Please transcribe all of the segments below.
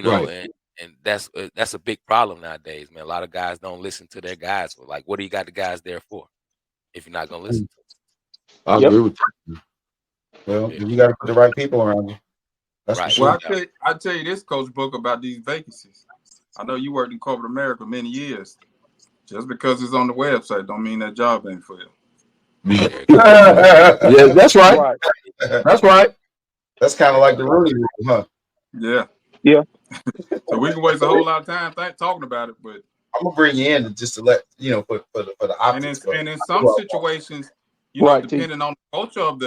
Right. and that's a big problem nowadays, man. A lot of guys don't listen to their guys. For, like, what do you got the guys there for if you're not gonna listen to I Yep. agree with you. Well, them? Yeah, you got to put the right people around you. That's for right. Well, sure. No I doubt. tell you this, Coach Book, about these vacancies. I know you worked in corporate America many years. Just because it's on the website, don't mean that job ain't for you. There you go. Yeah, that's right. Right. That's right. That's kind There of you like the Rooney Rule, huh? Yeah. Yeah. So we can waste a whole lot of time talking about it, but I'm gonna bring you in just to let you know for the optics. But and in some situations, Right. T. depending on the culture of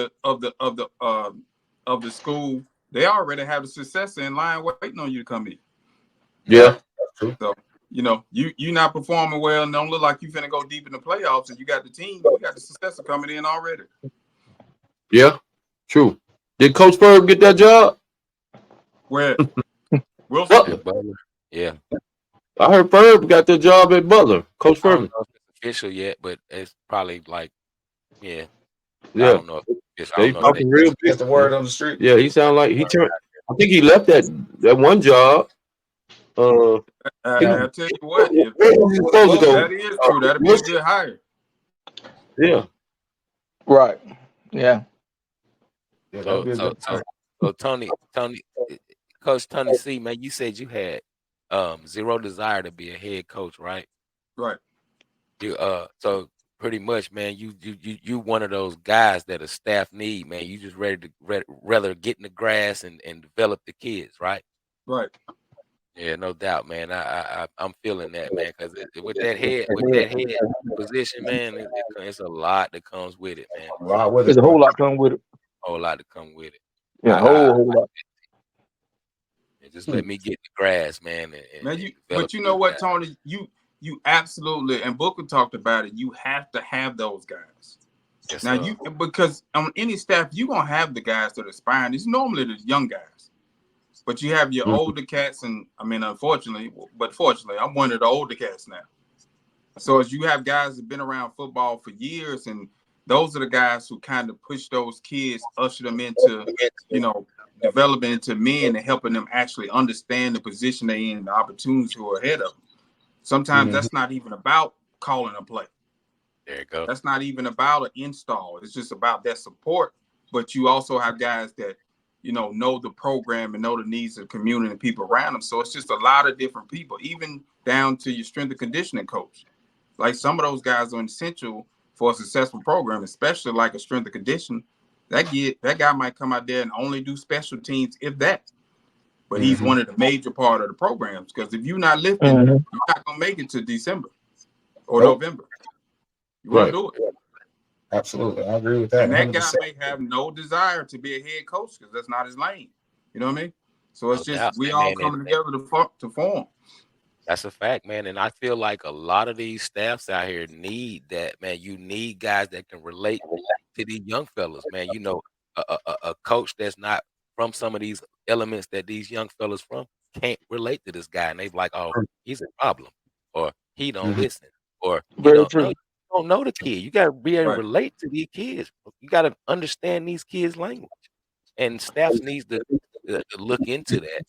the school, they already have a successor in line waiting on you to come in. Yeah. that's true. So you not performing well and don't look like you finna go deep in the playoffs, and you got the team, you got the successor coming in already. Yeah. True. Did Coach Ferb get that job? Where Wilson? Butler. At Butler. Yeah. I heard Ferb got the job at Butler. Coach I don't Ferb. know if it's official yet, but it's probably like, yeah. I Yeah. don't know if it's official. I They don't know if they. talking real That's big. the word on the street. Yeah, he sounded like he turned. I think he left that one job. He I tell you what, if was supposed to go. that is true, that'd be a good hire. Yeah. Right. Yeah. Yeah, that'd So be a so good so so Tony, Coach Tony C, man, you said you had zero desire to be a head coach, right? Right. You so pretty much, man, you one of those guys that a staff need, man. You just ready to rather get in the grass and develop the kids, right? Right. Yeah, no doubt, man. I'm feeling that, man, because with that head position, man, it's a lot that comes with it, man. Wow, with There's it, a bro. whole lot come with it. A whole lot to come with it. Yeah. Whole lot. Just let me get the grass, man, Man, and develop but you know these what, guys. Tony, you absolutely, and Booker talked about it. You have to have those guys. Yes, Now sir. because on any staff you're gonna have the guys that are aspiring. It's normally the young guys, but you have your older cats, and I mean, unfortunately, but fortunately, I'm one of the older cats now. So as you have guys that have been around football for years, and those are the guys who kind of push those kids, usher them into, developing into men and helping them actually understand the position they're in and the opportunities who are ahead of them. Sometimes Mhm. that's not even about calling a play. There you go. That's not even about an install. It's just about that support. But you also have guys that, know the program and know the needs of the community and people around them. So it's just a lot of different people, even down to your strength and conditioning coach. Like some of those guys are essential for a successful program, especially like a strength and condition. That guy might come out there and only do special teams, if that. But he's Mhm. one of the major part of the programs, because if you're not lifting, Mhm. you're not gonna make it to December or Nope. November. You won't Right. do it. Absolutely, I agree with that And that guy 100%. may have no desire to be a head coach because that's not his lane. You know what I mean? So it's No just doubt, we all man. coming together to form. That's a fact, man. And I feel like a lot of these staffs out here need that, man. You need guys that can relate to these young fellas, man. A coach that's not from some of these elements that these young fellas from can't relate to this guy, and they be like, "Oh, he's a problem," or "He don't Mhm. listen," or Very no, true. you don't know the kid. You got to be able to Right. relate to these kids. You got to understand these kids' language, and staffs needs to look into that.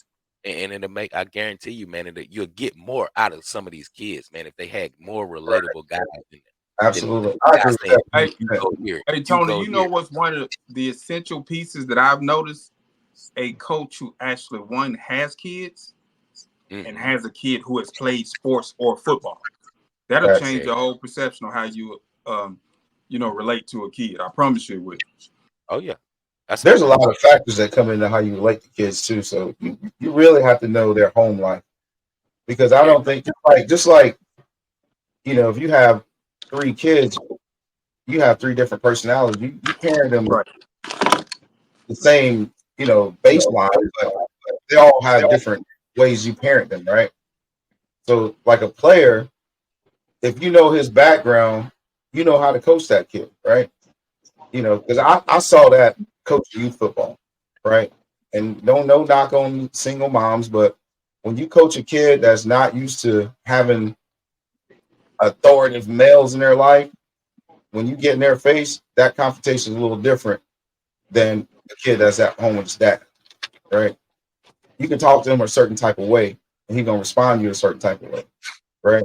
And it'll make, I guarantee you, man, that you'll get more out of some of these kids, man, if they had more relatable guys than Absolutely, I agree guys with saying, that. Hey, you go here, hey, you Tony, go you know here. what's one of the essential pieces that I've noticed? A coach who actually has kids and Hmm. has a kid who has played sports or football. That'll Facts. change your whole perception of how you relate to a kid. I promise you it will. Oh, yeah. That's a There's a fact. lot of factors that come into how you relate to kids too. So you really have to know their home life, because I There you don't think just like if you have three kids, you have three different personalities. You parent them Right. the same baseline, but they all have different ways you parent them, right? So like a player, if you know his background, you know how to coach that kid, right? Because I saw that coaching youth football, right? And don't no knock on single moms, but when you coach a kid that's not used to having authoritative males in their life, when you get in their face, that confrontation is a little different than a kid that's at home with his dad, right? you can talk to him a certain type of way, and he's gonna respond to you a certain type of way, right?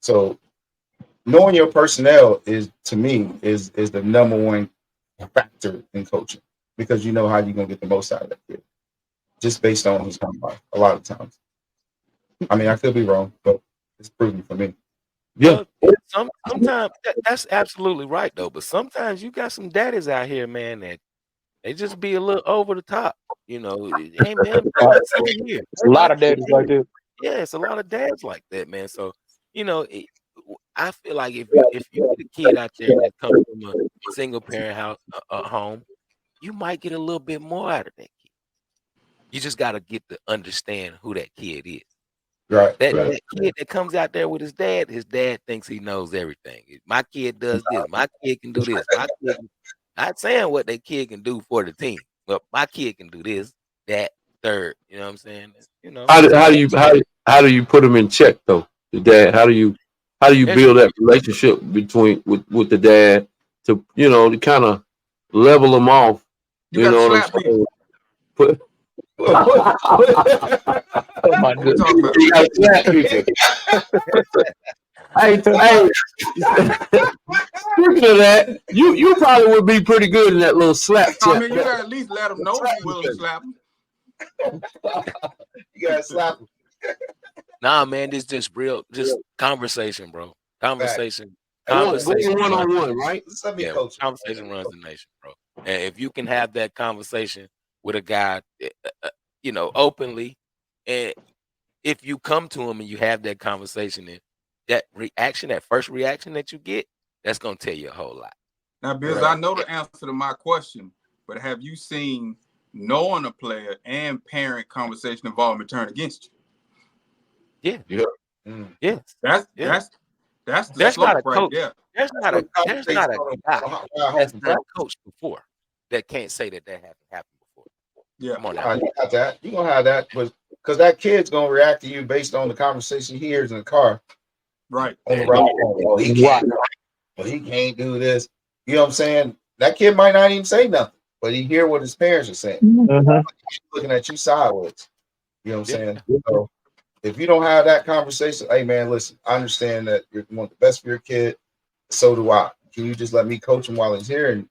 So knowing your personnel is, to me, is the number one factor in coaching, because you know how you're gonna get the most out of that kid, just based on his combine. A lot of times, I mean, I could be wrong, but it's proven for me. Yeah. Sometimes that's absolutely right though. But sometimes you got some daddies out here, man, that they just be a little over the top. You know, hey man, bring my son here. A lot of daddies like that. Yeah, it's a lot of dads like that, man. So you know, I feel like if you get a kid out there that comes from a single parent house, home, you might get a little bit more out of that kid. You just got to get to understand who that kid is. Right. That kid that comes out there with his dad thinks he knows everything. My kid does this. My kid can do this. My kid not saying what that kid can do for the team, but my kid can do this, that, third. You know what I'm saying? You know. How do you put them in check though? The dad. How do you build that relationship between with the dad to to kind of level them off? You know what I'm saying? Oh my goodness. Hey, speaking of that, you probably would be pretty good in that little slap. I mean, you gotta at least let them know you're willing to slap them. You gotta slap them. Nah, man, this just conversation, bro. Conversation. Conversation one-on-one, right? Yeah, conversation runs the nation, bro. And if you can have that conversation with a guy, openly, and if you come to him and you have that conversation, and that first reaction that you get, that's gonna tell you a whole lot. Now, Biz, I know the answer to my question, but have you seen knowing a player and parent conversation involvement turn against you? Yeah. Yeah. That's the slope right there. There's not a guy that's not coached before that can't say that hasn't happened before. Yeah. Come on now. You got that. You're gonna have that, but because that kid's gonna react to you based on the conversation he hears in the car. Right. On the route. Oh, he can't. Well, he can't do this. You know what I'm saying? That kid might not even say nothing, but he hear what his parents are saying. Looking at you sideways. You know what I'm saying? So if you don't have that conversation, hey man, listen, I understand that you want the best for your kid. So do I. Can you just let me coach him while he's here? And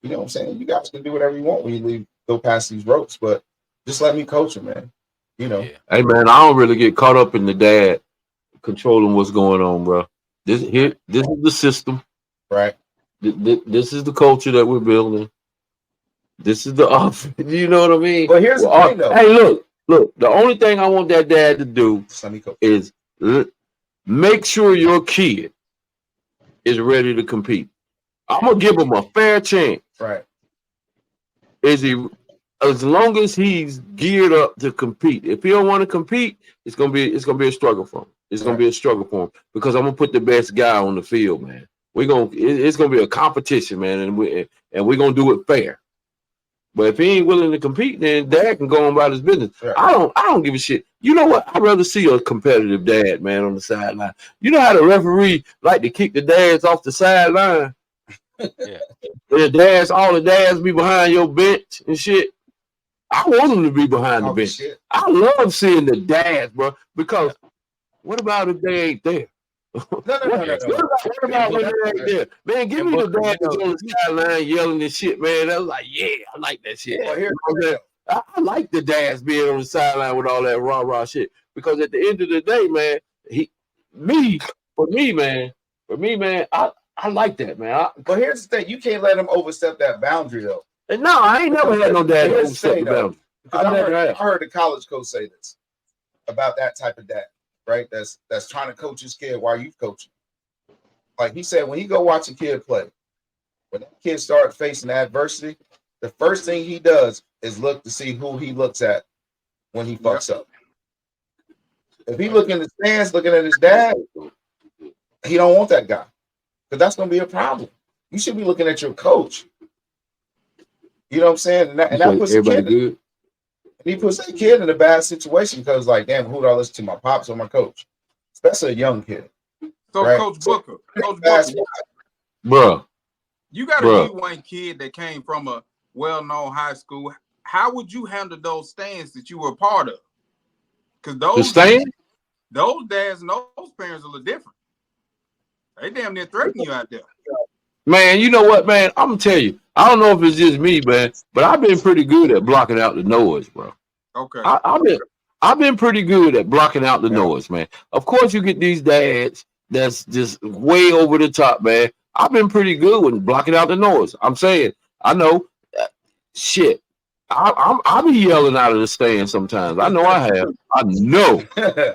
you know what I'm saying? You guys can do whatever you want when you go past these ropes, but just let me coach him, man. You know. Yeah. Hey man, I don't really get caught up in the dad controlling what's going on, bro. This is the system, right? This is the culture that we're building. This is the offense. You know what I mean? Well, here's the thing, though. Hey, look. The only thing I want that dad to do is make sure your kid is ready to compete. I'm gonna give him a fair chance. Right? As long as he's geared up to compete. If he don't want to compete, it's gonna be a struggle for him. It's gonna be a struggle for him because I'm gonna put the best guy on the field, man. It's gonna be a competition, man, and we're gonna do it fair. But if he ain't willing to compete, then dad can go on about his business. Right. I don't give a shit. You know what? I'd rather see a competitive dad, man, on the sideline. You know how the referee like to kick the dads off the sideline? Yeah. All the dads be behind your bench and shit. I want them to be behind the bench. Shit. I love seeing the dads, bro, because what about if they ain't there? No. What about when they ain't there? Man, give me the dad that's on the sideline yelling and shit, man. I was like, yeah, I like that shit. I like the dads being on the sideline with all that rah-rah shit. Because at the end of the day, man, for me, man, I like that, man. But here's the thing. You can't let him overstep that boundary, though. No, I ain't never had no dad overstep the boundary. I heard a college coach say this about that type of dad, right? That's trying to coach his kid while you're coaching. Like he said, when he go watch a kid play, when that kid start facing adversity, the first thing he does is look to see who he looks at when he fucks up. If he look in the stands looking at his dad, he don't want that guy. Because that's going to be a problem. You should be looking at your coach. You know what I'm saying? And that puts he puts that kid in a bad situation because, like, damn, who do I listen to, my pops or my coach? Especially a young kid. So, right? Coach Booker, bro, you got a D1 kid that came from a well-known high school. how would you handle those stands that you were a part of? Because The stand? those dads and those parents are a little different. They damn near threaten you out there. Man, you know what, man? I'm gonna tell you. I don't know if it's just me, man, but I've been pretty good at blocking out the noise, bro. Okay. I've been pretty good at blocking out the noise, man. Of course, you get these dads that's just way over the top, man. I've been pretty good with blocking out the noise. I'm saying, I know, shit. I be yelling out of the stand sometimes. I know I have. I know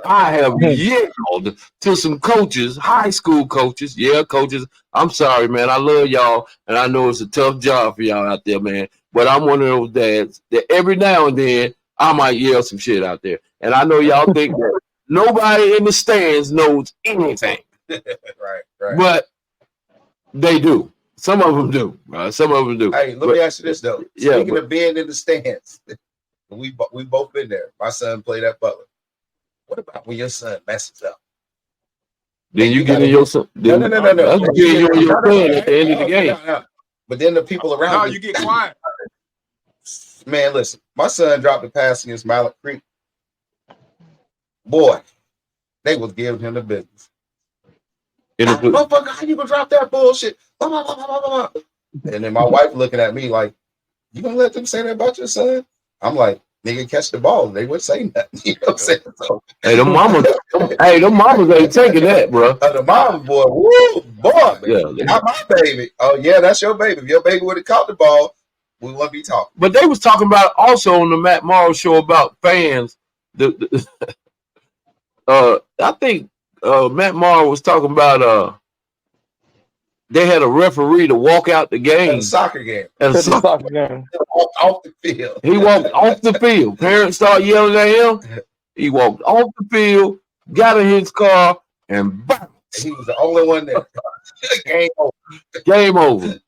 I have yelled to some coaches, high school coaches. Yeah, coaches. I'm sorry, man. I love y'all, and I know it's a tough job for y'all out there, man. But I'm one of those dads that every now and then I might yell some shit out there. And I know y'all think that nobody in the stands knows anything. Right. But they do. Some of them do. Some of them do. Hey, let me ask you this though. Yeah, Speaking of being in the stands, we both been there. My son played at Butler. What about when your son messes up? Then you get in your son. No. That's getting you in your son at the end of the game. But then the people around. No, you get quiet. Man, listen. My son dropped a pass against Mallet Creek. Boy, they was giving him the business. Motherfucker, how you gonna drop that bullshit? Blah, blah, blah, blah, blah. And then my wife looking at me like, you gonna let them say that about your son? I'm like, nigga, catch the ball. They would say nothing. You know what I'm saying? So, hey, them mamas ain't taking that, bro. The mama, boy, woo, boy, yeah, not my baby. Oh yeah, that's your baby. If your baby would have caught the ball, we wouldn't be talking. But they was talking about also on the Matt Morrow show about fans. I think Matt Morrow was talking about they had a referee to walk out the game. At a soccer game. Soccer game. Off the field. He walked off the field. Parents started yelling at him. He walked off the field, got in his car, and bam. He was the only one there. Game over. Game over.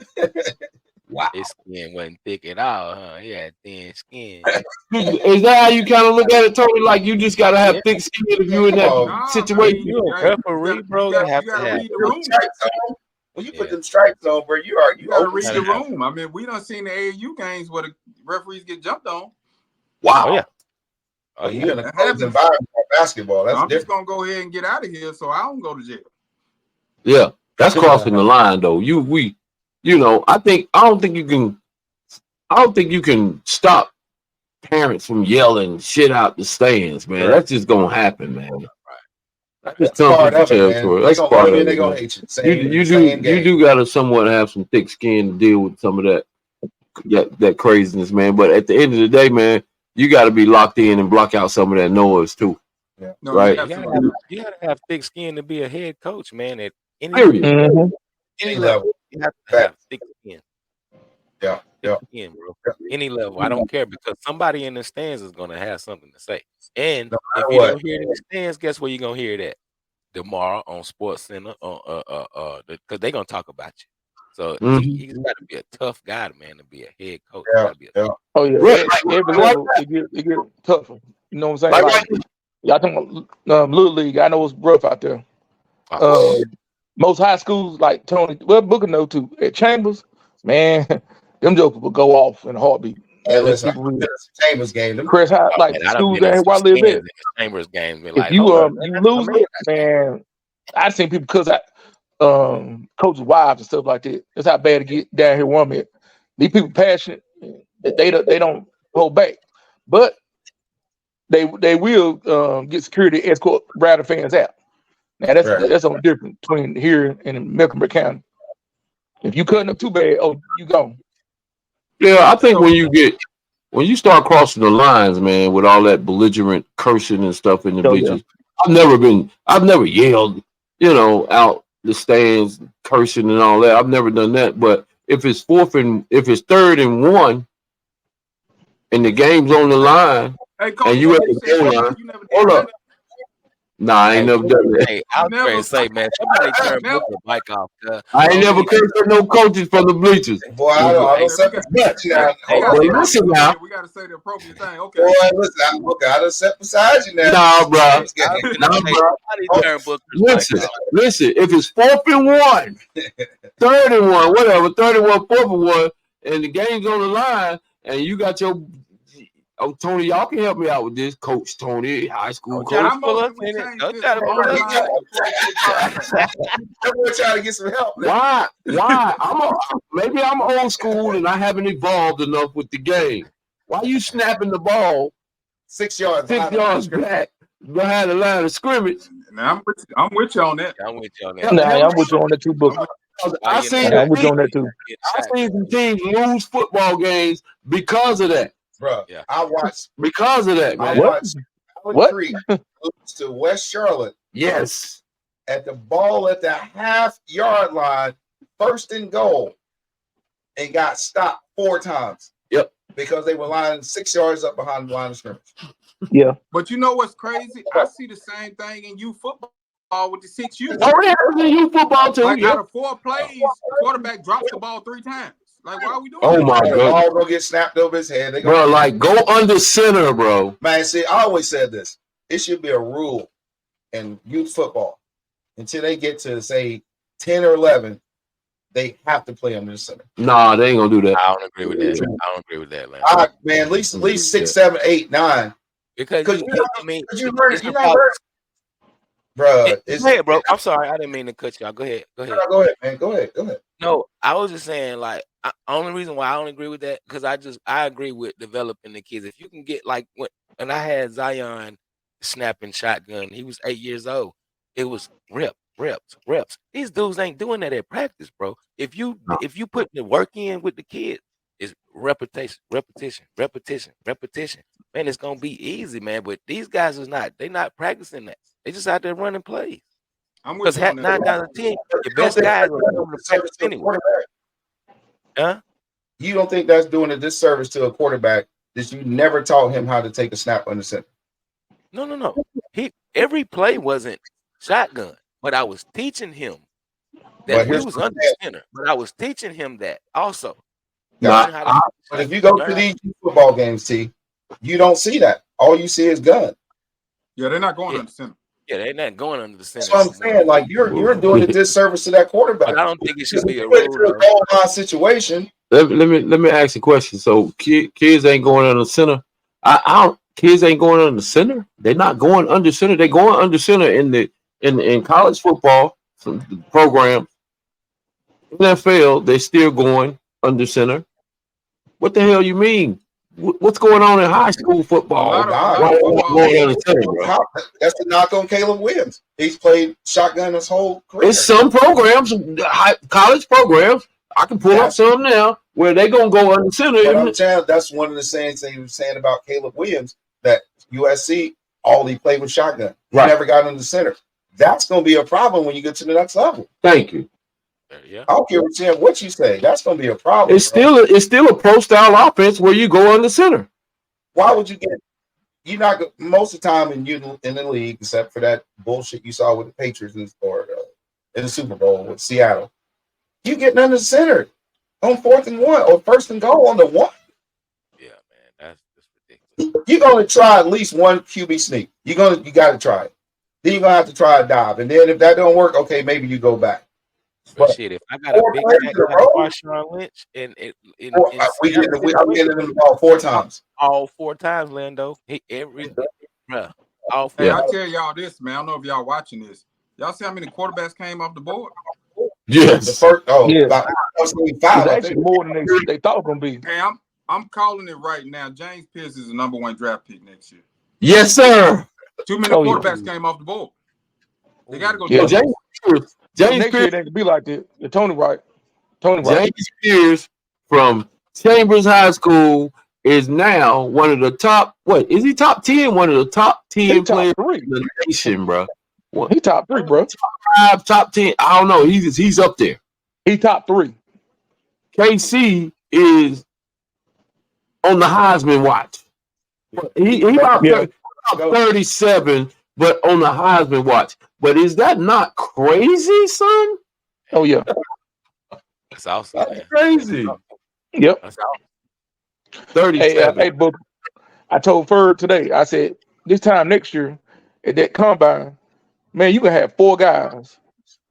Wow. His skin wasn't thick at all, huh? He had thin skin. Is that how you kind of look at it, Tony? Like you just gotta have thick skin if you're in that situation? You a referee, bro. You have to read the room. When you put them stripes on, bro, you gotta read the room. I mean, we done seen the AAU games where the referees get jumped on. Wow. Oh, yeah. Oh, you're in a closed environment for basketball. That's I'm different. just gonna go ahead and get out of here so I don't go to jail. Yeah, that's crossing the line, though. I don't think you can stop parents from yelling shit out the stands, man. Right. That's just gonna happen, man. That's part of it, man. That's part of it. They gonna hate you. You do gotta somewhat have some thick skin to deal with some of that craziness, man. But at the end of the day, man, you gotta be locked in and block out some of that noise too. Yeah. No, right. You gotta have thick skin to be a head coach, man. At any level, you have to have thick skin. Yeah. Skin, bro. Any level, I don't care, because somebody in the stands is gonna have something to say. And if you don't hear it in the stands, guess where you're gonna hear that? Tomorrow on Sports Center, because they're gonna talk about you. So he's got to be a tough guy, man, to be a head coach. Oh yeah, every level it get tougher. You know what I'm saying? Y'all talking about Little League? I know it's rough out there. Most high schools, like Tony, Booker know too. At Chambers, man, them jokers will go off in a heartbeat. Yeah, listen, Chambers game. Chris High, like schools that where I live at. Chambers game. If you lose it, man, I've seen people because coaches' wives and stuff like that. That's how bad to get down here where I'm at. These people passionate. They don't hold back, but they will get security escort Broward fans out. Now that's on difference between here and in Mecklenburg County. If you cutting up too bad, you gone. Yeah, I think when you start crossing the lines, man, with all that belligerent cursing and stuff in the bleachers, I've never yelled, out the stands, cursing and all that. I've never done that. But if it's third and 1, and the game's on the line, and you at the goal line, hold up. Nah, I ain't never done that. Hey, I was going to say, man, somebody turn Booker Mike off. I ain't never cursed at no coaches from the bleachers. Boy, I don't set the much. Listen now. We got to say the appropriate thing. Okay. Boy, listen, I got to set beside you now. Nah, bro. Listen. If it's 4th and 1, 3rd and 1, whatever, 3rd and 1, 4th and 1, and the game's on the line, and you got your Oh, Tony, y'all can help me out with this. Coach Tony, high school Don't try to coach. How pull much us do we in it. change Don't this try to from pull us in online it. to pro football? Everyone trying to get some help. Why? Maybe I'm old school and I haven't evolved enough with the game. Why you snapping the ball 6 yards. 6 yards back behind the line of scrimmage? Now I'm with you on that. I'm with you on that. Hell, Nah, hell, I'm with you on that too, book. I seen I'm the with you team, on that too. I seen some teams lose football games because of that. Bro, Yeah. I watched Because of that, I man. watched Allen What? Creek lose to West Charlotte Yes. at the ball at the half-yard line, 1st and goal, and got stopped 4 times. Yep. Because they were lining 6 yards up behind the line of scrimmage. Yeah. But you know what's crazy? I see the same thing in youth football with the 6U. Oh, it happens in youth football too. Like Yeah. out of 4 plays, the quarterback drops the ball 3 times. Like, why are we doing Oh that? my The God, ball gonna get snapped over his head. They bro! gonna Like, go under center, bro. man. See, I always said this. It should be a rule in youth football until they get to say 10 or 11, they have to play under the center. Nah, they ain't gonna do that. I don't agree with that. I don't agree with that, man. Man, at least 6, 7, 8, 9. Because Because I mean, you learn it's it. You about- know, bro. Go ahead, bro. I'm sorry, I didn't mean to cut you out. Go ahead. Go ahead, man. Go ahead. No, I was just saying, like, only reason why I don't agree with that because I agree with developing the kids. If you can get like when I had Zion snapping shotgun, he was 8 years old. It was reps. These dudes ain't doing that at practice, bro. If you put the work in with the kids, it's repetition. Man, it's gonna be easy, man. But these guys they're not practicing that. They just out there running plays. I'm with Because you on 9 that. out of 10, your best guys are coming to practice anyway. Huh? You don't think that's doing a disservice to a quarterback that you never taught him how to take a snap under center? No. Every play wasn't shotgun, but I was teaching him that we was under center. But I was teaching him that also. But if you go to these football games, T, you don't see that. All you see is gun. Yeah, they're not going under center. Yeah, they're not going under the center. That's what I'm saying. Like you're doing a disservice to that quarterback. But I don't think it should be a Put it rule. to a goal line situation. Let me ask you a question. So kids ain't going under center. Kids ain't going under center. They're not going under center. They're going under center in college football program. NFL, they're still going under center. What the hell you mean? What's going on in high school football? A lot of football. That's the knock on Caleb Williams. He's played shotgun his whole career. It's some programs, college programs. I can pull up some now where they gonna go under center. But I'm telling you, that's one of the sayings they were saying about Caleb Williams, that USC all he played with shotgun. He never got under center. That's gonna be a problem when you get to the next level. Thank you. Yeah. I don't care what you say. That's gonna be a problem. It's still a pro style offense where you go under center. Why would you get? You're not most of the time in the league, except for that bullshit you saw with the Patriots in the Super Bowl with Seattle. You getting under center on 4th and 1 or 1st and goal on the 1. Yeah, man, that's ridiculous. You're gonna try at least one QB sneak. You got to try it. Then you're gonna have to try a dive, and then if that don't work, okay, maybe you go back. But shit, if I got a big back like Marshawn Lynch, I'm getting him the ball 4 times. All 4 times, Lando. All 4. Hey, I tell y'all this, man. I don't know if y'all watching this. Y'all see how many quarterbacks came off the board? Yes. The first, actually more than they thought gonna be. Hey, I'm calling it right now. James Pierce is the number 1 draft pick next year. Yes, sir. Too many quarterbacks came off the board. They got to go. Yeah. James next year they could be like this. Tony Wright. James Pierce from Chambers High School is now one of the top. What is he? Top 10? One of the top 10 players in the nation, bro. He top 3, bro. Top 5, top 10. I don't know. He's up there. He top 3. KC is on the Heisman watch. He about 37, but on the Heisman watch. But is that not crazy, son? Oh yeah, that's awesome. That's crazy. Yep. That's awesome. 37. Hey, Book. I told Ferg today. I said this time next year at that combine, man, you can have 4 guys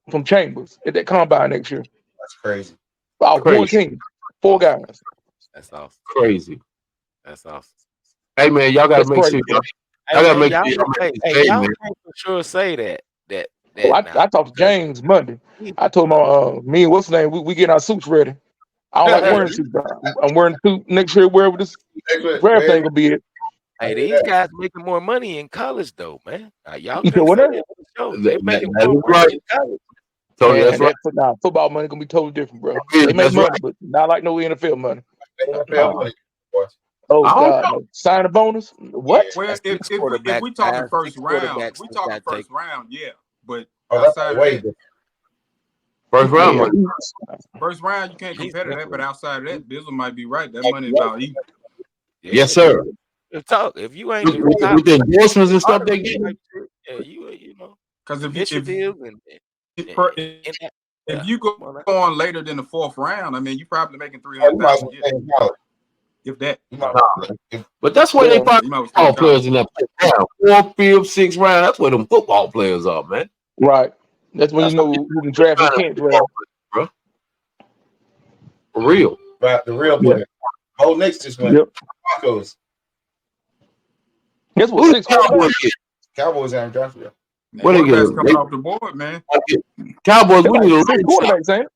from Chambers at that combine next year. That's crazy. Wow, 1 team, 4 guys. That's awesome. Crazy. That's awesome. Hey man, y'all gotta That's make crazy. sure y'all Hey, gotta man, make sure y'all make this y'all man. can't for sure say that. Oh, I Now. talked to James Monday. I told him, me and what's the name, we getting our suits ready. I don't like wearing suits. I'm wearing a suit next year, wherever this draft thing gonna be at. Hey, these guys making more money in college though, man. Y'all You said can't what say that? that for sure. They making That more is money right. in college. Tony, Man, that's right. football money gonna be totally different, bro. They make That's money, right. but not like no NFL money. NFL money, boy. Oh I don't God, know. no. Sign a bonus? What? Well, if Six we talking quarterbacks, first round, quarterbacks we just talking got first taken. round, yeah. But Oh, that's outside of way that, different. First round Yeah. money. first round you can't He's compare to that. But different. outside of that, Bizzle might be right. That money about equal. Yes, sir. If you ain't the With top the endorsements and stuff they get. yeah, you know, Because initiatives and if you go come on now. on later than the fourth round, I mean, you probably making You might as 300,000. well stay in college. If that, You might But that's where they find you might as well stay football in college. players in that fifth round. Fourth, fifth, sixth round. That's where them football players are, man. Right. That's when That's you know who can draft and can't draft. Bro. For real. Right, the real Yeah. money. Whole Knicks just went. Yep. Broncos. Guess what? Who 6 the Cowboys quarterbacks? get? Cowboys haven't drafted yet. What they Quarterbacks get? coming off the board, man. Cowboys, They're we like need a 6 long snapper. quarterbacks, ain't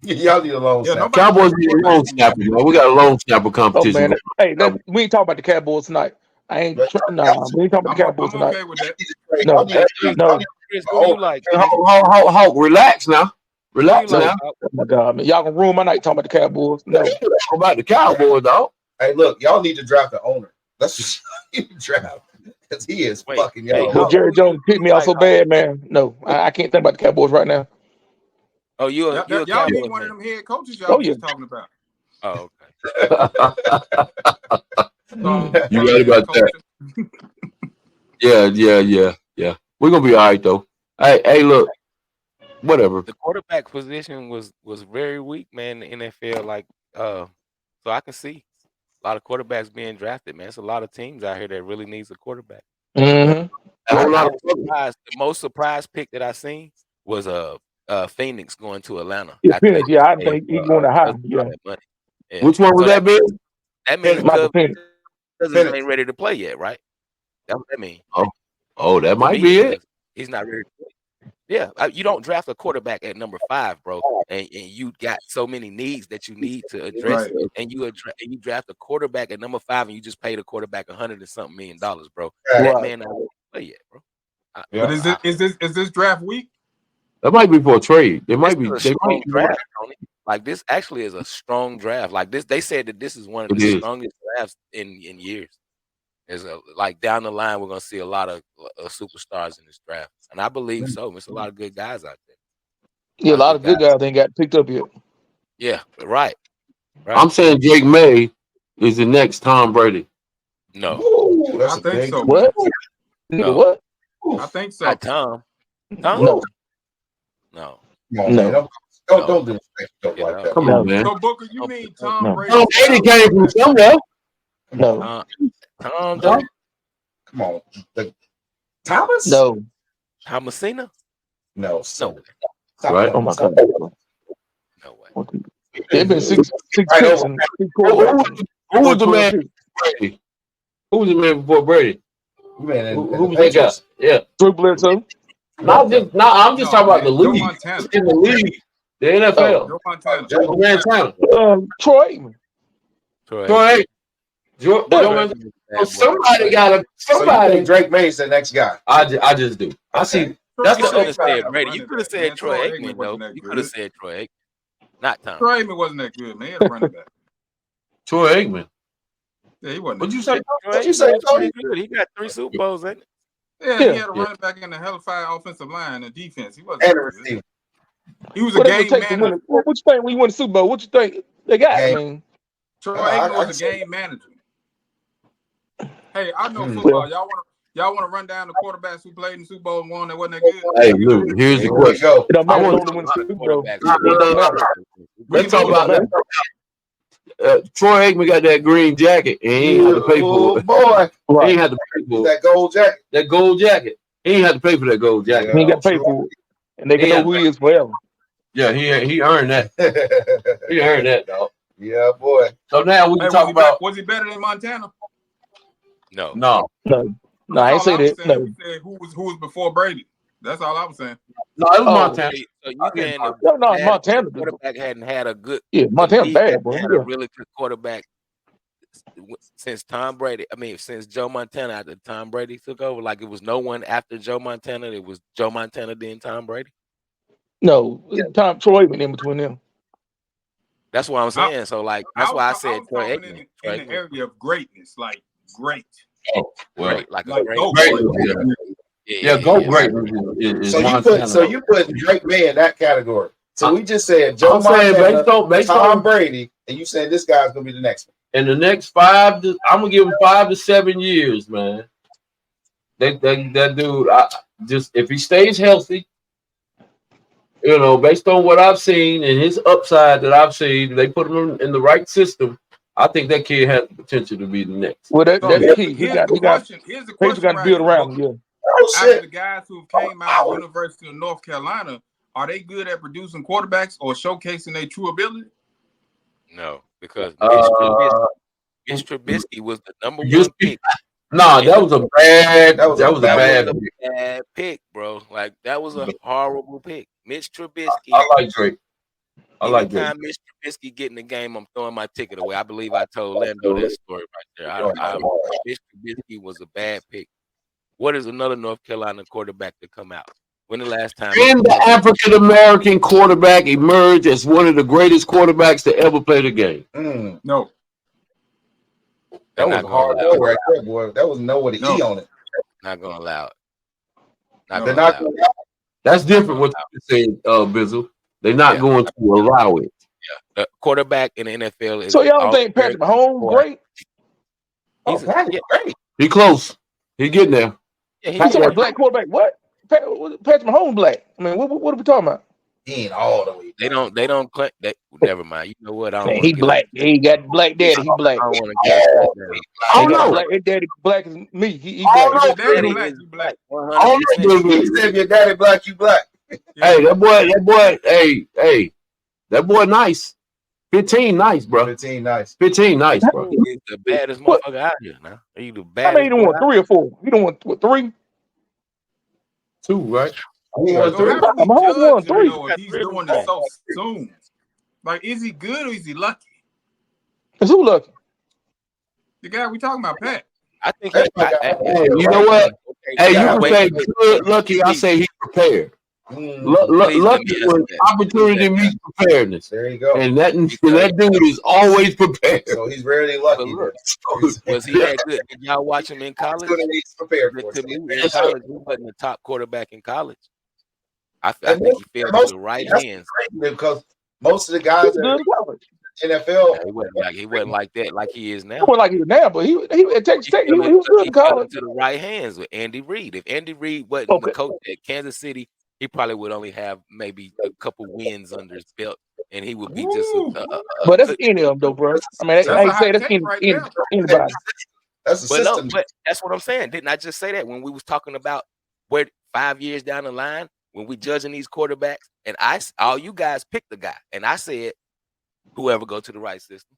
it? Y'all need a long Yeah, snap. nobody Cowboys drafted need a quarterbacks long in the snapper, man. We got a long snapper Oh competition. man, hey, we ain't talking about the Cowboys tonight. I ain't nah, we ain't talking about the Cowboys I'm tonight. okay with that. No, no. Chris, who you like? Hey, Hulk, relax now. Who you Relax like? now. Oh my God, man, y'all gonna ruin my night talking about the Cowboys. No, Talk about the Cowboys, dog. Hey, look, y'all need to draft the owner. That's just you draft because he is Wait, fucking hey, y'all. well, Hulk, Jerry who Jones picked me out like, so bad, man. No, I can't think about the Cowboys right now. Oh, you a Y'all Cowboys need one of fan? them head coaches y'all Oh was yeah, just talking about. Oh, okay. You right about that. Yeah. We're gonna be all right though. Hey, look, whatever. The quarterback position was very weak, man, in the NFL. Like, so I can see a lot of quarterbacks being drafted, man. It's a lot of teams out here that really needs a quarterback. Mm-hmm. A whole lot I of was surprised. The most surprised pick that I seen was Phoenix going to Atlanta. Yeah, After Penix, they yeah, I paid, think he's going to high. Cousins Yeah, all that money. Yeah. Which one was So that, Ben? that means Michael Penix. Cousins Penix. ain't ready to play yet, right? That's what that means. Oh, that To might me, be it it. does. He's not ready to play. Yeah, you don't draft a quarterback at number 5, bro, and you got so many needs that you need to address, Right. and you draft a quarterback at number 5, and you just paid a quarterback $100 and something million, bro. Right. That man not ready to play yet, bro. Yeah. But is this draft week? That might be for a trade. It might be. This is They a strong might. draft, Tony. Like this actually is a strong draft. Like this, they said that this is one of It the is. strongest drafts in years. Is like down the line, we're gonna see a lot of superstars in this draft, and I believe so. There's a lot of good guys out there. Yeah, a lot of good guys ain't got picked up yet. Yeah, right. I'm saying Jake May is the next Tom Brady. No, Ooh, that's I a think big so. What? No. Nigga, what? I think so. Not Tom. Tom? No, No. Come on, No. man. Don't do stuff Get like up. that. Come No. on, man. So Booker, you mean Tom No. Brady? Tom Brady came from somewhere. Come on. No, Tom though? Come on. Thomas? no. Thomasina? No. No Sir. way. Stop Right. playing. Oh my Stop God. No way. They've been six Right picks over. and 6 Who quarterbacks. was the 12 man picks. before Brady? Who was the man before Brady? Man, Who was that guy? Yeah. Drew Bledsoe. I'm just talking about the Joe league. Montana. In the league. The NFL. Joe Montana. Joe Montana. Troy Aikman. Troy. Hey, Joe Yeah. Montana. So somebody got to. So you Somebody. think Drake May's the next guy? I just do. I see. Okay. That's You the shouldn't have upside. said Brady. You could have said Troy Aikman, though. You could have said Troy Aikman. Not Tom. Troy Aikman wasn't that good, man. He had a running back. Troy Aikman. Yeah, he wasn't. What'd you that say? What'd you say, was Tony? pretty good. He got 3 Super Bowls, ain't it? good. Yeah, he had a running back in the hellfire offensive line and defense. He wasn't And a that good. receiver. He was a What it would game take to manager. win? What you think when you win the Super Bowl? What you think they got? Game. I mean, Troy I Aikman was a see. game manager. Hey, I know Hmm. football. Y'all want to run down the quarterbacks who played in the Super Bowl and won that wasn't that good? Hey, look. Here's the Here we question. go. it don't matter. I As want long as they win the A lot of Super Bowl. quarterbacks. It don't matter. Let's talk It don't about matter. Troy Aikman got that green jacket and he ain't had to pay for Oh it. boy. He Right. ain't had to pay for it. That gold jacket. That gold jacket. He ain't had to pay for that gold jacket. He ain't got to pay sure. for it, and they can Yeah. know who he is forever. Yeah, he earned that. He earned that, dog. Yeah, boy. So now we Hey, can talk about. was he better than Montana? No. No, No, That's I ain't all say I was that. saying. No, We said who was before Brady. That's all I was saying. no, it was Oh. Montana. So you saying the no, bad Montana. quarterback hadn't had a good Yeah, Montana league bad, hadn't bro. had Yeah. a really good quarterback since Tom Brady. I mean, since Joe Montana after Tom Brady took over. Like it was no one after Joe Montana. It was Joe Montana then Tom Brady. No, Tom Troy went in between them. That's what I'm saying. So like that's why I said was Troy talking Aikman. in the area of greatness, like great. Oh, well, Great, like a Like great. go great. great. Yeah, go great. Is Montana. So you put Drake May in that category. So we just said Joe I'm saying Montana, based Tom on Brady, and you said this guy's gonna be the next one. in the next I'm gonna give him 5 to 7 years, man. That dude, if he stays healthy, you know, based on what I've seen and his upside that I've seen, they put him in the right system. I think that kid has the potential to be the next. Well, that's So the key. here's the question. Here's the Patriots question got to build right around him. Yeah. Oh out of shit! the guys who came out of University of North Carolina, are they good at producing quarterbacks or showcasing their true ability? No, because Mitch Uh, Trubisky was the number you- one pick. Nah, that was a bad. That was a bad. bad pick, bro. Like that was a horrible pick. Mitch Trubisky. I like Drake. I like Drake. Anytime Mitch Trubisky get in the game, I'm throwing my ticket away. I believe I told Lando that story right there. Mitch Trubisky was a bad pick. What is another North Carolina quarterback to come out? When the last time? And the African American quarterback emerged as one of the greatest quarterbacks to ever play the game. No. That was a hard no right there, boy. That was no with an E on it. Not gonna allow it. They're not going to allow it. That's different what you said, Bizzle. They're not going to allow it. Yeah, the quarterback in the NFL is. So y'all don't think Patrick Mahomes great? He's Patrick great. He close. He getting there. Yeah, he's a black quarterback. What? Patrick Mahomes black. I mean, what are we talking about? He ain't all the way. They don't claim that. Never mind. You know what? I don't. He black. He got black daddy. He black. I don't want to get that. I don't know. His daddy black as me. He I black. don't know. Daddy black, you black. I don't know. He said if your daddy black, you black. Hey, that boy, hey, that boy nice. 15 nice, bro. 15 nice. 15 nice, bro. He's the baddest motherfucker out here now. He the I baddest. mean, he don't want 3 or 4. He don't want 3. 2, right? He won So 3. how do we Mahomes won judge him 3. though if he's doing it so soon? Like, is he good or is he lucky? Is who lucky? The guy we talking about, Pat. I think. Hey, you know what? Hey, you can say good, lucky. I say he's prepared. Lucky was opportunity meets preparedness. There you go. And that dude is always prepared. So he's rarely lucky. Look, was he that good? Did y'all watch him in college? He's prepared for To me, it. in college, he wasn't the top quarterback in college. I think he fell to the right hands. Because most of the guys in NFL, he wasn't like that, like he is now. He wasn't like he is now, but he at Texas Tech, he was good in college. To the right hands with Andy Reid. If Andy Reid wasn't the coach at Kansas City, he probably would only have maybe a couple wins under his belt, and he would be just. But that's any of them, though, bro. I mean, I say that's anybody. That's a system. But that's what I'm saying. Didn't I just say that when we was talking about where 5 years down the line when we judging these quarterbacks, and all you guys picked the guy, and I said whoever go to the right system.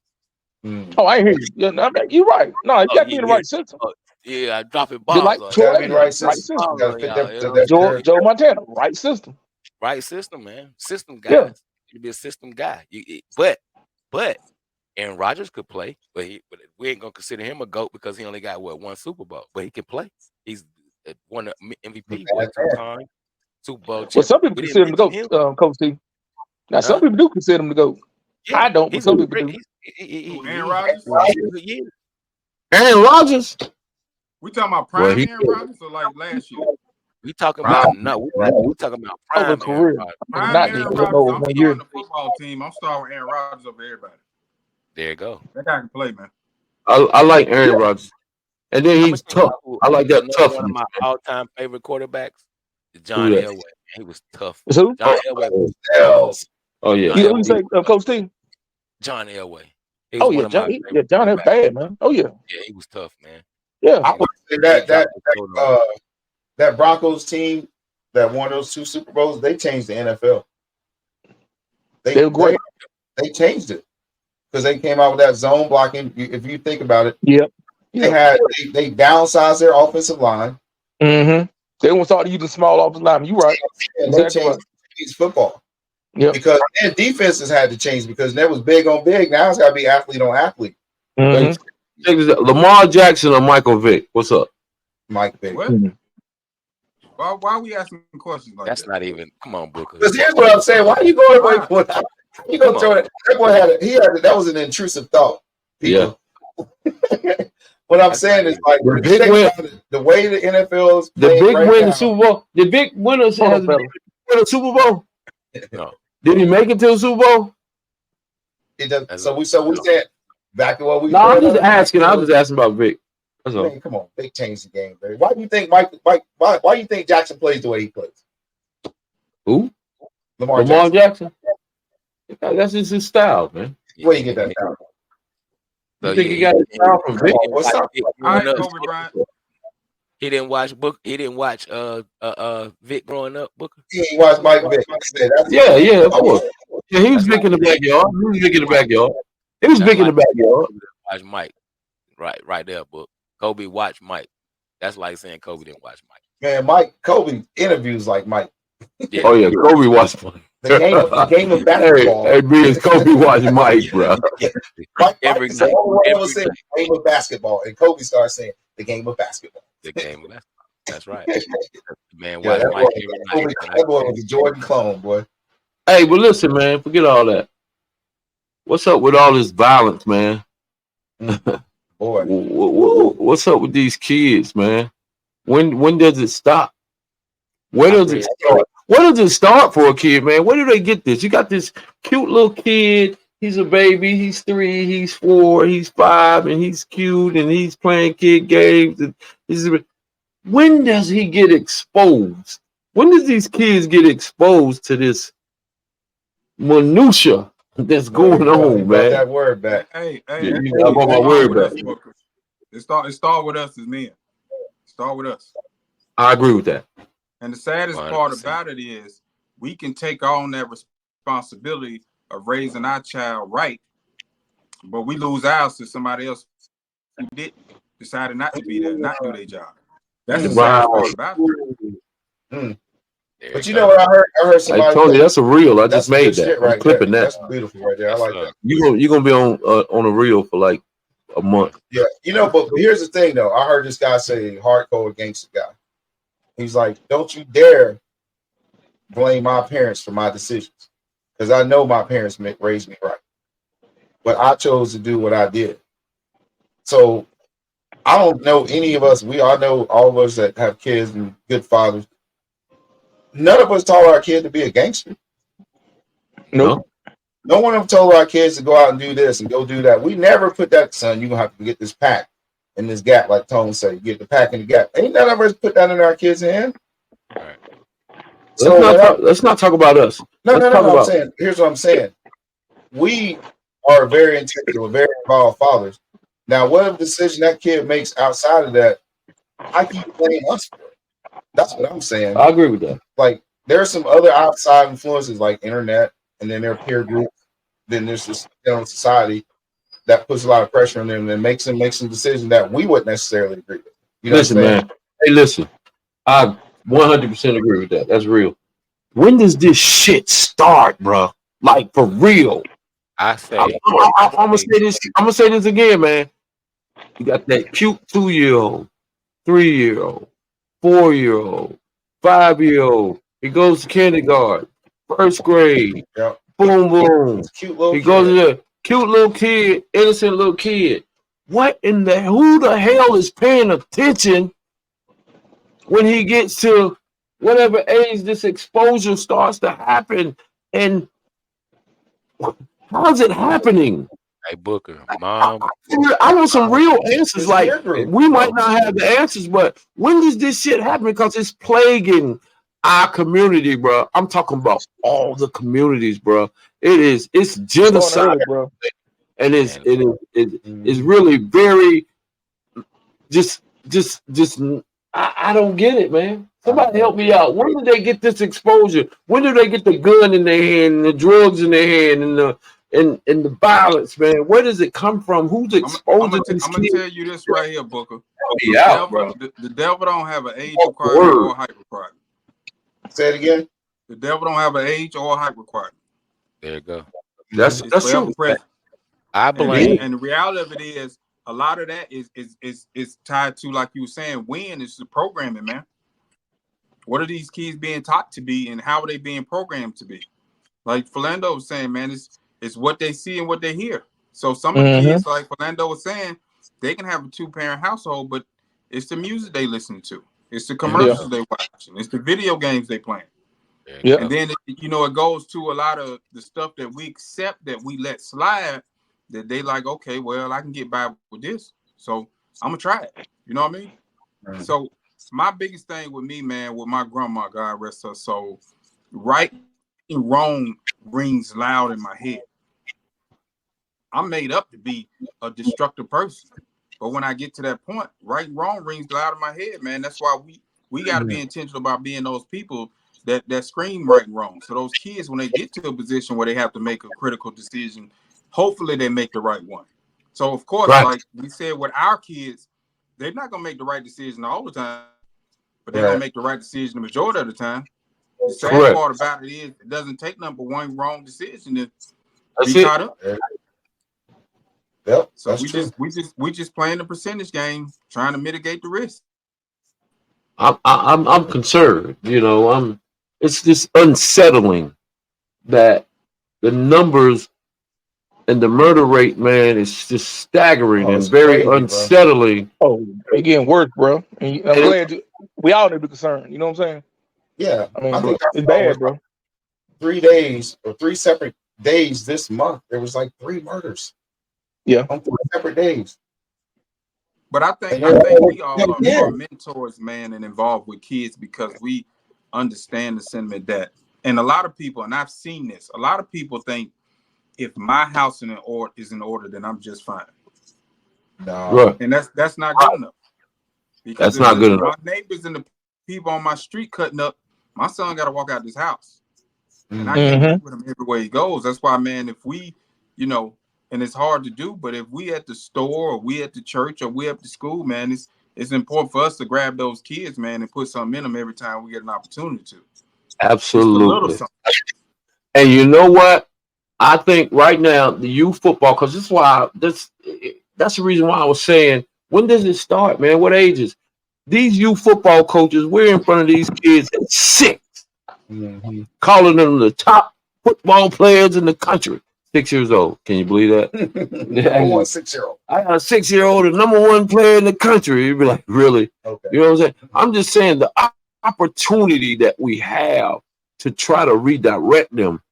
Oh, I hear you. Yeah, I mean, you're right. No, you got to be in the right system. Yeah, dropping bombs. Like right system. Joe Montana, right system. Right system, man. System guy. Yeah. You be a system guy. But Aaron Rodgers could play, but we ain't gonna consider him a GOAT because he only got 1 Super Bowl. But he can play. He's won an MVP 2 times. Super Bowl. Well, some people consider him to go, Coach T. Now, some people do consider him to go. Yeah, I don't, but some people do. Aaron Rodgers? Aaron Rodgers? We talking about prime Aaron Rodgers or like last year? We talking about we talking about prime career. Prime Aaron Rodgers. I'm starting the football team. I'm starting with Aaron Rodgers over everybody. There you go. That guy can play, man. I like Aaron Rodgers. And then he's tough. I like that tough. One of my all-time favorite quarterbacks is John Elway. He was tough. Who? John Elway was Oh yeah. You say Coach T? John Elway. Oh yeah, John is bad, man. Oh yeah. Yeah, he was tough, man. Yeah. I would say that Broncos team that won those 2 Super Bowls, they changed the NFL. They were great. They changed it because they came out with that zone blocking. If you think about it, yep. They downsized their offensive line. Mm-hmm. They won't start using small offensive linemen. You right. And they changed football. Yeah. Because their defenses had to change because that was big on big. Now it's got to be athlete on athlete. Mm-hmm. Lamar Jackson or Michael Vick? What's up? Mike Vick. What? Why are we asking questions like That's that? not even. Come on, Booker. Because here's what I'm saying. Why are you going away from that? You gonna throw it? That boy that was an intrusive thought. People. Yeah. What I'm saying is like the way the NFL is the big win the Super Bowl. The big winners has win a Super Bowl. No. Did he make it to the Super Bowl? It does. So we said back to what we. No, I'm just asking. I was just asking about Vic. Man, come on, Vic changed the game, baby. Why do you think Why do you think Jackson plays the way he plays? Who? Lamar Jackson. That's just his style, man. Where you get that style? You think he got his style from Vic? What's up? Kobe Bryant. He didn't watch Vic growing up, Booker. He ain't watched Mike Vick. Yeah, of course. Yeah, he was Vic in the backyard. He was Vic in the backyard. Watch Mike. Right there, Book. Kobe watched Mike. That's like saying Kobe didn't watch Mike. Man, Kobe interviews like Mike. Yeah. Oh yeah, Kobe watched Mike. The game of basketball. Hey, is Kobe watching Mike, bro. Mike said, the game of basketball, and Kobe starts saying the game of basketball. The game of basketball. That's right. Man, watch Mike every night. That boy was a Jordan clone, boy. Hey, but listen, man, forget all that. What's up with all this violence, man? Boy, what's up with these kids, man? When does it stop? Where does it start? Where does it start for a kid, man? Where do they get this? You got this cute little kid. He's a baby. He's 3. He's 4. He's 5, and he's cute, and he's playing kid games. And when does he get exposed? When does these kids get exposed to this minutia that's going on, man? That word back. Hey, I got my word back. It start with us as men. Start with us. I agree with that. And the saddest 100%. Part about it is we can take on that responsibility of raising our child right, but we lose ours to somebody else who decided not to be there, not do their job. That's the saddest part about it. But you know what I heard somebody. I told you that's a reel. I just made that. Right, I'm clipping that. That's beautiful right there. I like that. You're gonna be on a reel for like a month. Yeah, but here's the thing though. I heard this guy say hardcore gangster guy. He's like, don't you dare blame my parents for my decisions. Because I know my parents raised me right. But I chose to do what I did. So I don't know any of us. I know all of us that have kids and good fathers. None of us taught our kid to be a gangster. No. No one of them told our kids to go out and do this and go do that. We never put that, son, you're going to have to get this pack in this gap, like Tone said. You get the pack in the gap. Ain't none of us put that in our kids' hand. Right. So let's not talk about us. No. I'm saying, here's what I'm saying. We are very intentional, very involved fathers. Now, whatever decision that kid makes outside of that, I keep blaming us for it. That's what I'm saying. I agree with that. Like, there are some other outside influences like internet, and then their peer group. Then there's this general society that puts a lot of pressure on them and makes them make some decisions that we wouldn't necessarily agree with. You know listen, man. Hey, listen. I 100% agree with that. That's real. When does this shit start, bro? Like for real. I say I'm gonna say this. I'm gonna say this again, man. You got that cute 2-year-old, 3-year-old, 4-year-old, 5-year-old. He goes to kindergarten, first grade. Yep. Boom, boom. Cute little he goes to the cute little kid, innocent little kid. Who the hell is paying attention when he gets to whatever age this exposure starts to happen? And how's it happening? Hey, Booker, Mom. I want some real answers. Like, we might not have the answers, but when does this shit happen? Because it's plaguing our community, bro. I'm talking about all the communities, bro. It's genocide, bro. And it's really very just I don't get it, man. Somebody help me out. When do they get this exposure? When do they get the gun in their hand and the drugs in their hand and the violence, man. Where does it come from? Who's I'm exposing these gonna kids? tell you this right here, Booker. Be out, bro. The devil don't have an age Oh, requirement word. or a height requirement. Say it again. The devil don't have an age or a height requirement. There you go. That's It's forever true. present. I blame. And the reality of it is, a lot of that is tied to, like you were saying, when it's the programming, man. What are these kids being taught to be, and how are they being programmed to be? Like Philando was saying, man, it's what they see and what they hear. So some of the kids, like Philando was saying, they can have a 2-parent household, but it's the music they listen to, it's the commercials they watching, it's the video games they playing. Yeah. And then it goes to a lot of the stuff that we accept, that we let slide, that they like, okay, well, I can get by with this, so I'm gonna try it. You know what I mean? Mm-hmm. So my biggest thing with me, man, with my grandma, God rest her soul, right and wrong rings loud in my head. I'm made up to be a destructive person, but when I get to that point, right and wrong rings loud in my head, man. That's why we got to be intentional about being those people that scream right and wrong. So those kids, when they get to a position where they have to make a critical decision, hopefully they make the right one. So of course, like we said with our kids, they're not gonna make the right decision all the time, but they're gonna make the right decision the majority of the time. The sad part about it is, it doesn't take number one wrong decision to be caught up. Yep. So we just playing the percentage game, trying to mitigate the risk. I'm concerned. It's just unsettling that the numbers and the murder rate, man, is just staggering and very crazy, unsettling. Bro. Oh, they getting worse, bro. And I'm glad we all need to be concerned. You know what I'm saying? Yeah. I mean, I think it's bad, bro. 3 days or 3 separate days this month, there was like 3 murders. Yeah. On 3 separate days. But I think we all are mentors, man, and involved with kids because we understand the sentiment that, and a lot of people, and I've seen this, a lot of people think if my house is in order, then I'm just fine. No. And that's not good enough. Because that's not good enough. My neighbors and the people on my street cutting up, my son got to walk out this house. And I can't be with him everywhere he goes. That's why, man, if we, and it's hard to do, but if we at the store or we at the church or we at the school, man, it's important for us to grab those kids, man, and put something in them every time we get an opportunity to. Absolutely. And you know what? I think right now the youth football, because this is why that's the reason why I was saying, when does it start, man? What ages? These youth football coaches, we're in front of these kids at 6, calling them the top football players in the country. 6 years old. Can you believe that? I want a 6-year-old. I got a 6-year-old, the number 1 player in the country. You'd be like, really? Okay. You know what I'm saying? I'm just saying the opportunity that we have to try to redirect them.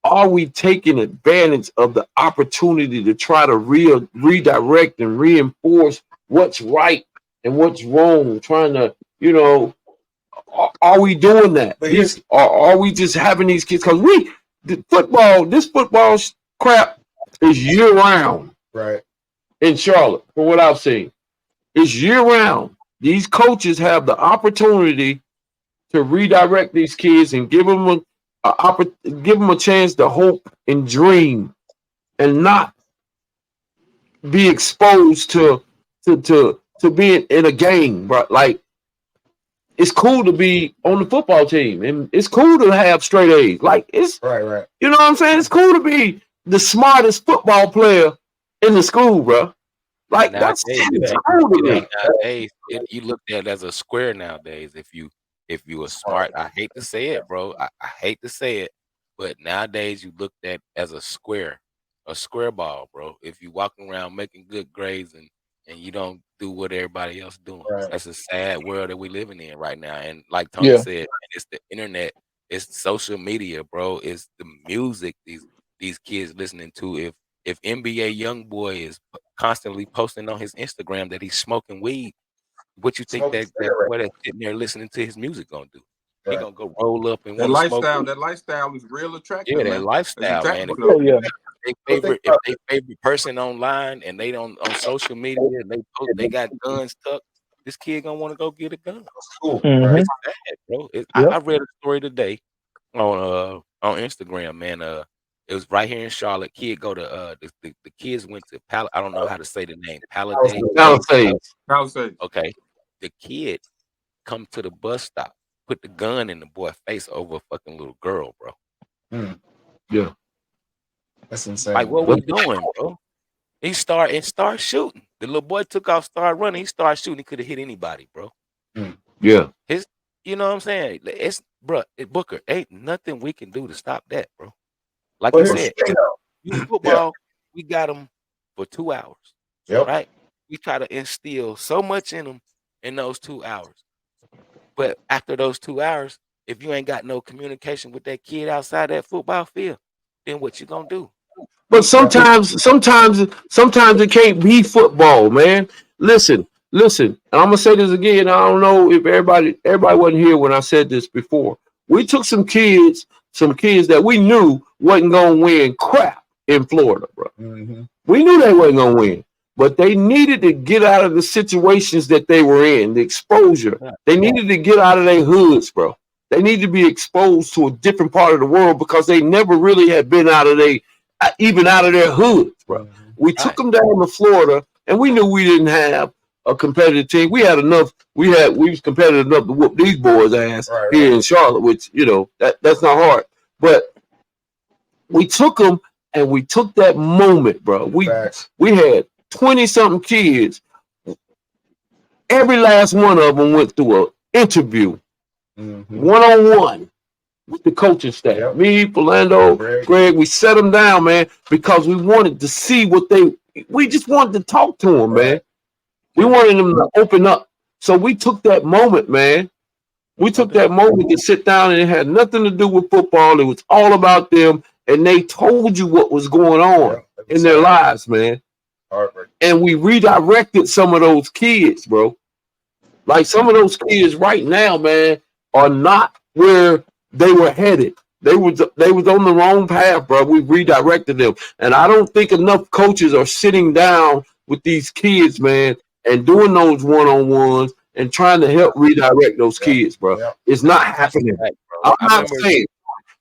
Are we taking advantage of the opportunity to try to redirect and reinforce what's right and what's wrong? Trying to, are we doing that? Are we just having these kids? Because this football crap is year round. Right. In Charlotte, from what I've seen. It's year round. These coaches have the opportunity to redirect these kids and give them a chance to hope and dream and not be exposed to being in a game. But like, it's cool to be on the football team and it's cool to have straight A's. Like, it's right. You know what I'm saying? It's cool to be the smartest football player in the school, bro. Like, that's cool to me. Nowadays, you look at it as a square nowadays. If you are smart, I hate to say it, bro. I hate to say it, but nowadays you look at as a square ball, bro. If you walking around making good grades and you don't do what everybody else doing, that's a sad world that we living in right now. And like Tony said, it's the internet, it's social media, bro. It's the music these kids listening to. If NBA YoungBoy is constantly posting on his Instagram that he's smoking weed, what you think that boy that's sitting there listening to his music gonna do? He gonna go roll up and want to smoke weed. That lifestyle is real attractive. Yeah, man. that lifestyle, man. If they favorite person online and they on social media and they got guns tucked, this kid gonna want to go get a gun. Cool. It's sad, bro. I read a story today on Instagram, man. It was right here in Charlotte. Kid go to the kids went to I don't know how to say the name. Palisades. Palisades. Okay. The kid come to the bus stop, put the gun in the boy's face over a fucking little girl, bro. Yeah. That's insane. Like, what we doing, bro? He start shooting. The little boy took off, started running. He started shooting. He could have hit anybody, bro. Yeah. You know what I'm saying? It's Booker. Ain't nothing we can do to stop that, bro. Like Well, you said, youth football, we got them for 2 hours. Yep. Right? We try to instill so much in them in those 2 hours. But after those 2 hours, if you ain't got no communication with that kid outside that football field, then what you gonna do? But sometimes it can't be football, man. Listen. And I'm gonna say this again. I don't know if everybody wasn't here when I said this before. We took some kids that we knew wasn't gonna win crap in Florida, bro. We knew they wasn't gonna win, but they needed to get out of the situations that they were in, the exposure. They needed to get out of their hoods, bro. They need to be exposed to a different part of the world because they never really had been out of their hoods, bro. We took them down to Florida, and we knew we didn't have a competitive team. We had enough. We was competitive enough to whoop these boys' ass here in Charlotte, which that's not hard. But we took them, and we took that moment, bro. We had 20-something kids. Every last one of them went through an interview, one-on-one, with the coaching staff. Yep. Me, Philando, Greg, we set them down, man, because we wanted to see we just wanted to talk to them, man. We wanted them to open up. So we took that moment, man. We took that moment to sit down, and it had nothing to do with football. It was all about them, and they told you what was going on in their lives, man. And we redirected some of those kids, bro. Like some of those kids right now, man, are not where they were headed. They was on the wrong path, bro. We redirected them. And I don't think enough coaches are sitting down with these kids, man, and doing those one-on-ones and trying to help redirect those kids, bro. It's not happening. I'm not saying,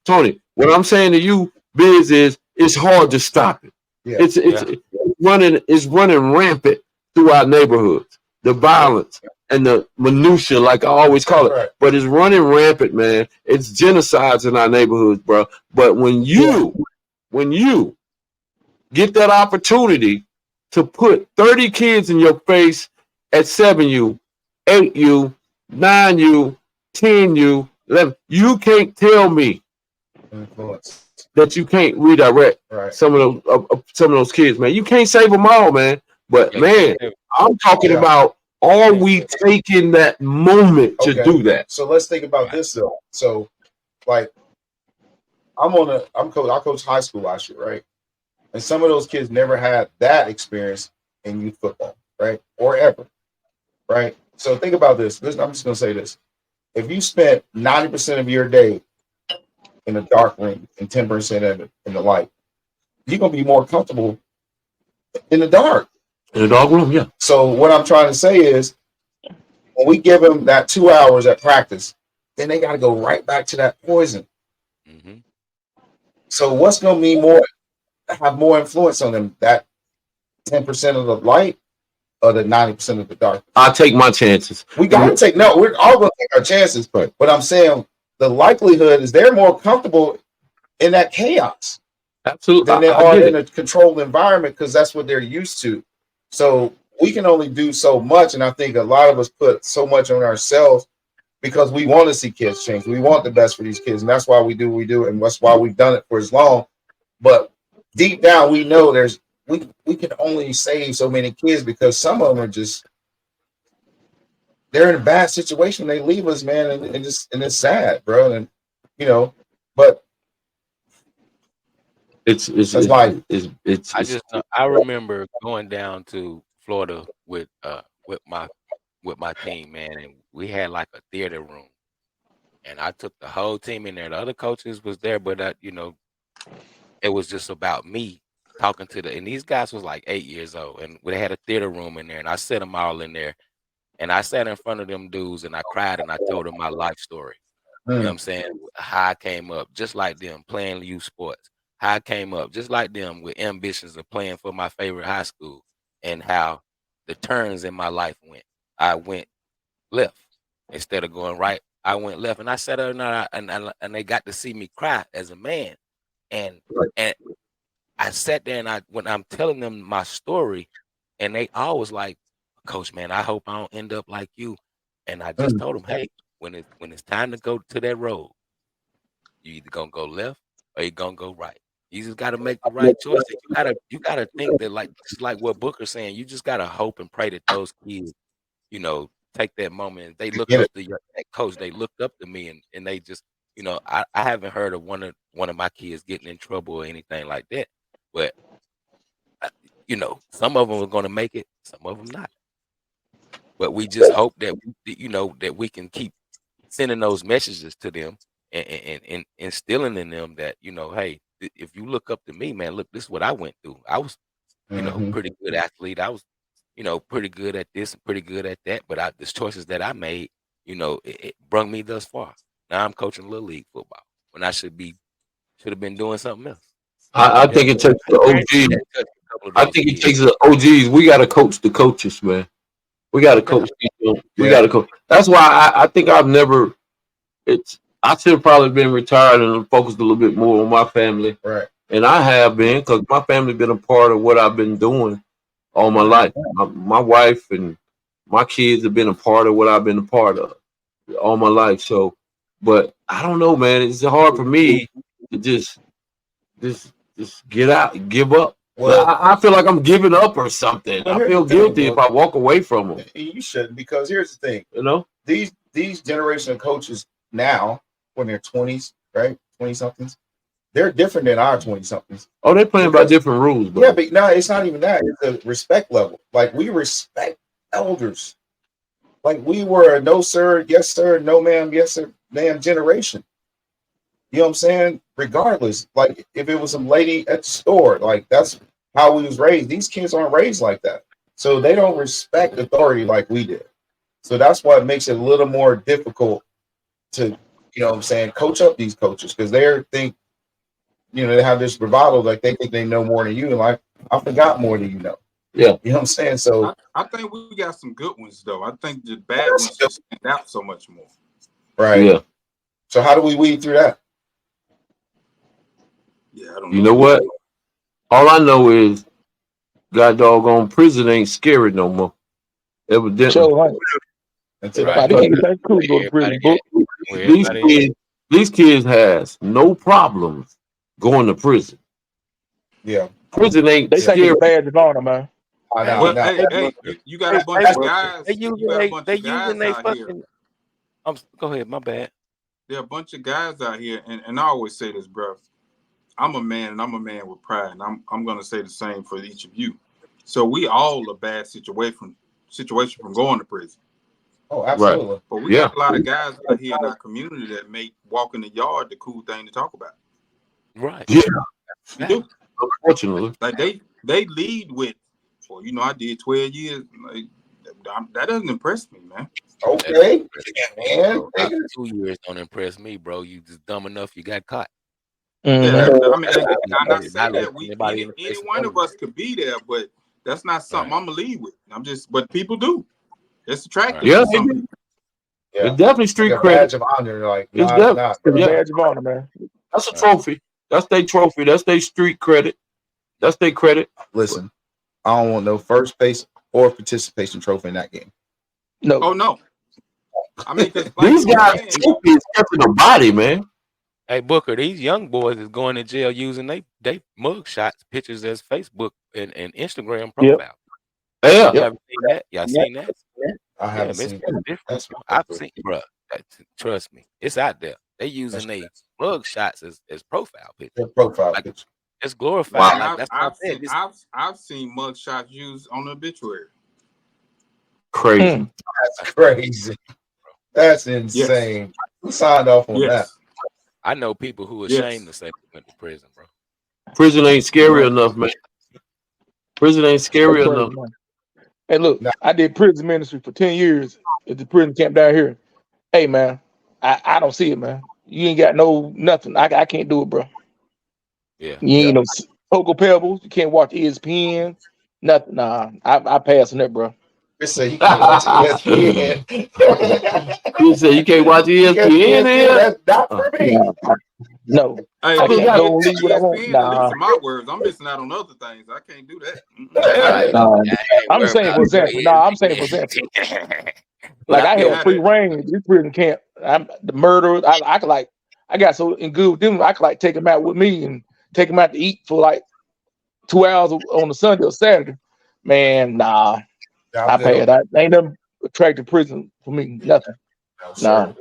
Tony, what I'm saying to you, Biz, is it's hard to stop it. It's running rampant through our neighborhoods. The violence and the minutia, like I always call it, but it's running rampant, man. It's genocides in our neighborhoods, bro. But when you get that opportunity to put 30 kids in your face at 7U, 8U, 9U, 10U, 11, you can't tell me that you can't redirect some of those kids, man. You can't save them all, man. But man, I'm talking about, are we taking that moment to do that? So let's think about this though. So, like, I coached high school last year, right? And some of those kids never had that experience in youth football, right? Or ever, right? So think about this. I'm just gonna say this: if you spent 90% of your day in a dark room and 10% of it in the light, you're gonna be more comfortable in the dark. In the dark room, yeah. So what I'm trying to say is, when we give them that 2 hours at practice, then they got to go right back to that poison. So what's going to be have more influence on them, that 10% of the light or the 90% of the dark? I'll take my chances. We got to we're all going to take our chances. But I'm saying the likelihood is they're more comfortable in that chaos. Absolutely. Than they are in a controlled environment, because that's what they're used to. So we can only do so much, and I think a lot of us put so much on ourselves because we want to see kids change. We want the best for these kids, and that's why we do what we do, and that's why we've done it for as long. But deep down, we know we can only save so many kids, because some of them are they're in a bad situation. They leave us, man, and it's sad, bro. And but it's life. I remember going down to Florida with my team, man, and we had like a theater room, and I took the whole team in there. The other coaches was there, but it was just about me talking to and these guys was like 8 years old, and they had a theater room in there, and I set them all in there, and I sat in front of them dudes, and I cried, and I told them my life story. You know what I'm saying? How I came up, just like them, playing youth sports. how I came up, just like them, with ambitions of playing for my favorite high school, and how the turns in my life went. I went left instead of going right. I went left, and I sat there and they got to see me cry as a man, and and I sat there and when I'm telling them my story, and they always like, Coach, man, I hope I don't end up like you. And I just told them, hey, when it's time to go to that road, you either gonna go left or you gonna go right. You just gotta make the right choice. And you gotta think that, like, just like what Booker's saying, you just gotta hope and pray that those kids, take that moment. And they look up to that coach. They looked up to me, and they just, I haven't heard of one of my kids getting in trouble or anything like that. But some of them are going to make it, some of them not. But we just hope that that we can keep sending those messages to them and instilling in them that, hey, if you look up to me, man, look, this is what I went through. I was, pretty good athlete. I was, pretty good at this and pretty good at that. But the choices that I made, it brought me thus far. Now I'm coaching little league football when I should have been doing something else. I think it takes the OGs. I think it takes the OGs. We got to coach the coaches, man. We got to coach people. We got to coach. That's why I think I've never. I should have probably been retired and focused a little bit more on my family. Right. And I have been, because my family been a part of what I've been doing all my life. My wife and my kids have been a part of what I've been a part of all my life. So, but I don't know, man. It's hard for me to just get out, give up. Well, I feel like I'm giving up or something. I feel guilty if I walk away from them. You shouldn't, because here's the thing. These generation of coaches now, when they're 20s, right, 20 somethings, they're different than our 20 somethings. Oh, they're playing by different rules. Bro. Yeah, but no, it's not even that. It's a respect level. Like, we respect elders. Like, we were a no sir, yes sir, no ma'am, yes sir, ma'am generation. You know what I'm saying? Regardless, like, if it was some lady at the store, like, that's how we was raised. These kids aren't raised like that. So they don't respect authority like we did. So that's why it makes it a little more difficult to, coach up these coaches, because they think, they have this bravado, like they think they know more than you. And like, I forgot more than you know. Yeah. You know what I'm saying? So I think we got some good ones, though. I think the bad ones just stand out so much more. Right. Yeah. So how do we weed through that? Yeah, I don't know. You know what? All I know is, God doggone, prison ain't scary no more. Evidently. So, these kids has no problems going to prison. Yeah. Prison ain't they scary. They think it's bad to honor, man. Hey, you got a bunch of guys. They using they fucking. Go ahead, my bad. There are a bunch of guys out here, and I always say this, bro. I'm a man, and I'm a man with pride, and I'm gonna say the same for each of you. So we all a bad situation from going to prison. Oh, absolutely. Right. But we got a lot of guys out here in our community that make walking the yard the cool thing to talk about. Right. Yeah. We do. Unfortunately. Like they lead with, well, I did 12 years. Like, that doesn't impress me, man. Okay. Man. 2 years don't impress me, bro. You just dumb enough, you got caught. Yeah, I mean, I'm not saying that any one of us could be there, but that's not something I'm gonna lead with. But people do. It's attractive. Yeah, yeah. It's definitely street like credit. Badge of honor, like it's a badge of honor, man. That's a trophy. That's their trophy. That's their street credit. That's their credit. Listen, I don't want no first place or participation trophy in that game. No. Oh no. I mean, these guys is catching a body, man. Hey Booker, these young boys is going to jail using they mug shots, pictures as Facebook and Instagram profile. Yeah. You haven't seen that? Y'all seen that? I haven't seen it. Different. I've seen, bro. Trust me, it's out there. They using they mug shots as profile pictures. Picture. It's glorified. Wow. Like, I've seen mug shots used on the obituary. Crazy. That's crazy. That's insane. Yes. Who signed off on that? I know people who are ashamed to say they went to prison, bro. Prison ain't scary enough, man. Prison ain't scary enough. Hey, look, I did prison ministry for 10 years at the prison camp down here. Hey, man, I don't see it, man. You ain't got nothing. I can't do it, bro. Yeah. You ain't no Poco Pebbles. You can't watch ESPN. Nothing. Nah, I pass on that, bro. They say you can't watch ESPN. You say you can't watch You can't ESPN here? That's not for me. No, Hey, I if can't it's go and leave what I want. ESPN, at least Nah, in my words, I'm missing out on other things. I can't do that. Right. nah. I ain't I'm worried saying about for example. it. Nah, I'm saying for example. But Like I I feel had free that. reign in this prison camp. The murderers. I could like. I got so in good with them. I could like take them out with me and take them out to eat for like 2 hours on a Sunday or Saturday. Man, nah, I paid. I ain't nothing attractive prison for me. Nothing. Nah,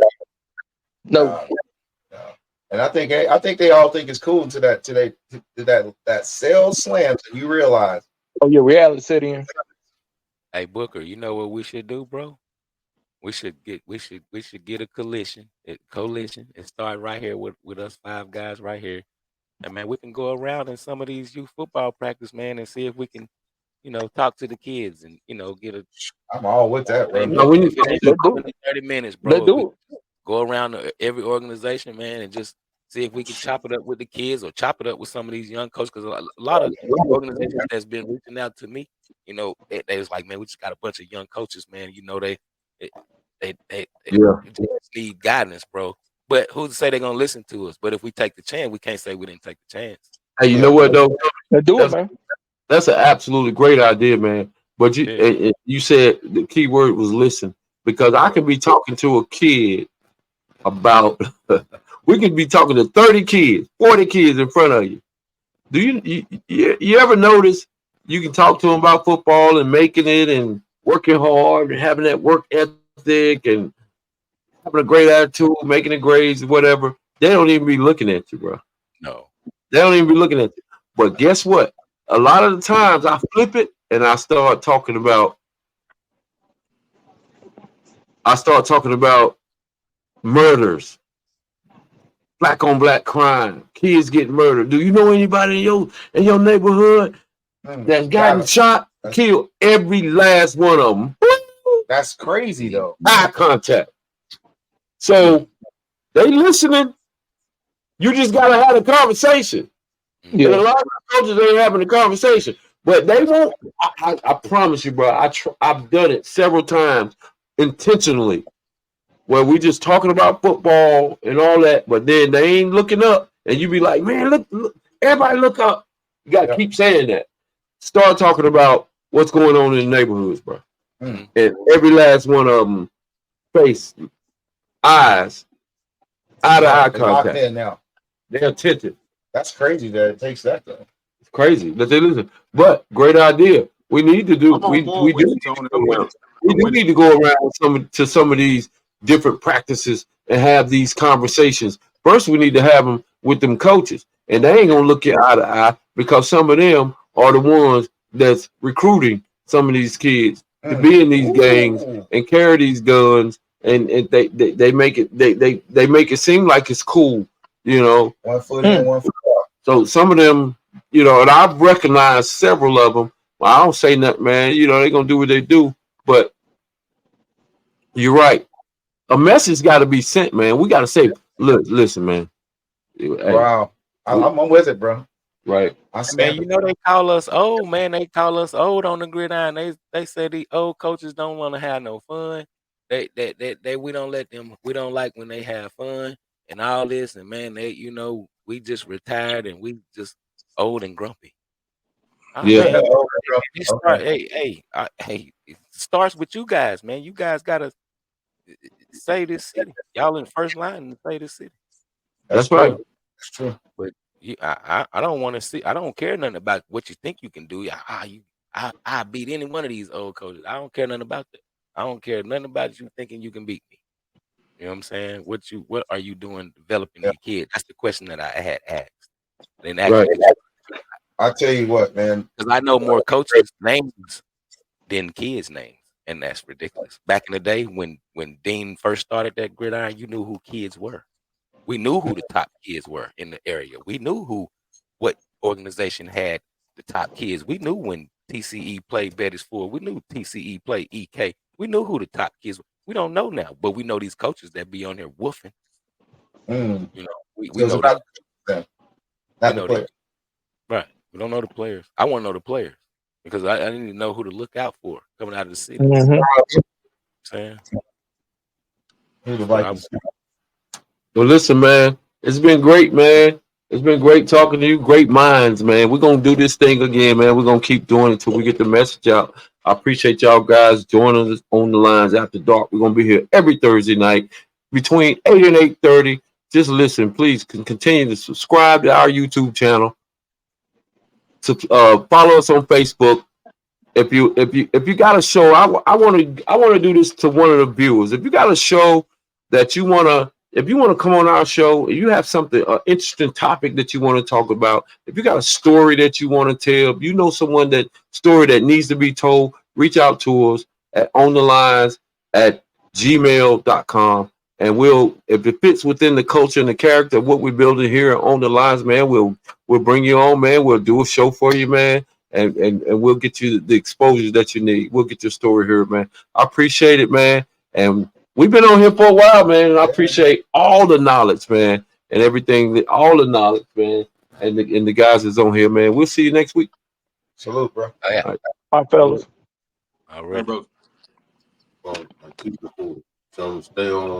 no. No. And I think they all think it's cool to that sales slams, and you realize Oh yeah, reality set in. Hey Booker, you know what we should do, bro? We should get a coalition and start right here with us 5 guys right here. And man, we can go around in some of these youth football practice, man, and see if we can, talk to the kids and, get a I'm all with that, bro. even No, we need if it's Let's do 20, it. 30 minutes, Let's bro. If we do it. go around to every organization, man, and just see if we can chop it up with the kids or chop it up with some of these young coaches. Because a lot of organizations that's been reaching out to me, they was like, man, we just got a bunch of young coaches, man. They Yeah. just need guidance, bro. But who's to say they're gonna listen to us? But if we take the chance, we can't say we didn't take the chance. Hey, you know what though? Let's do it, That's man. that's an absolutely great idea, man. But Yeah. you said the key word was listen, because I could be talking to a kid about we could be talking to 30 kids, 40 kids in front of you. Do you ever notice you can talk to them about football and making it and working hard and having that work ethic and having a great attitude, making the grades, whatever. They don't even be looking at you, bro. No. They don't even be looking at you. But guess what? A lot of the times I flip it and I start talking about murders, black on black crime, kids getting murdered. Do you know anybody in your neighborhood that's gotten shot, killed? Every last one of them. That's crazy though. Eye contact. So they listening. You just gotta have a conversation. And a Yeah. lot of coaches ain't having a conversation, but they won't. I promise you, bro. I've done it several times intentionally, where we just talking about football and all that, but then they ain't looking up, and you be like, man, look, everybody look up. You gotta keep saying that. Start talking about what's going on in the neighborhoods, bro. Mhm. And every last one of them face, eyes, eye to eye contact. In now. They're attentive. That's crazy that it takes that though. It's crazy that they listen. But great idea. We need to do. I'm on We board do with you, need to Tony. go I'm with around. it. We do need to go around to some of these different practices and have these conversations. First, we need to have them with them coaches, and they ain't gonna look you eye to eye, because some of them are the ones that's recruiting some of these kids to be in these gangs and carry these guns, and they make it they make it seem like it's cool, you know. 1 foot in, 1 foot out. So some of them, and I've recognized several of them. Well, I don't say nothing, man. They're gonna do what they do. But you're right. A message got to be sent, man. We got to say, look, listen, man. Hey, Wow. I'm with it, bro. right. Man, they call us old, man. They call us old on the gridiron. They say the old coaches don't want to have no fun. They we don't let them. We don't like when they have fun and all this. And man, we just retired and we just old and grumpy. Yeah. Man, it starts with you guys, man. You guys gotta save this city. Y'all in the first line and save this city. That's right. That's true. But I don't want to see. I don't care nothing about what you think you can do. I beat any one of these old coaches. I don't care nothing about that. I don't care nothing about you thinking you can beat me. You know what I'm saying? What are you doing developing your kid? That's the question that I had asked. Then Right. I tell you what, man. Because I know more coaches' names than kids' names, and that's ridiculous. Back in the day when Dean first started that gridiron, you knew who kids were. We knew who the top kids were in the area. We knew what organization had the top kids. We knew when TCE played Bettisford. We knew TCE played EK. We knew who the top kids were. We don't know now, but we know these coaches that be on here woofing. We know these. Not to play. Right. We don't know the players. I want to know the players because I need to know who to look out for coming out of the city. Mhm. Saying. Who the So I'm- Vikings? Well, listen, man, it's been great, man. It's been great talking to you. Great minds, man. We're gonna do this thing again, man. We're gonna keep doing it until we get the message out. I appreciate y'all guys joining us on the lines after dark. We're gonna be here every Thursday night between 8 and 8:30. Just listen, please continue to subscribe to our YouTube channel. Follow us on Facebook. If you got a show, I want to do this to one of the viewers. If you got a show that you if you want to come on our show, if you have something interesting topic that you want to talk about, if you got a story that you want to tell, if you know someone that story that needs to be told, reach out to us at onthelines@gmail.com. And if it fits within the culture and the character of what we're building here on the lines, man, we'll bring you on, man. We'll do a show for you, man. And we'll get you the exposure that you need. We'll get your story here, man. I appreciate it, man. And we've been on here for a while, man. And I appreciate all the knowledge, man, and everything, all the knowledge, man, and the guys that's on here, man. We'll see you next week. Salute, bro. Oh, yeah. All right. My fellas. All Hey, right. bro. So stay on.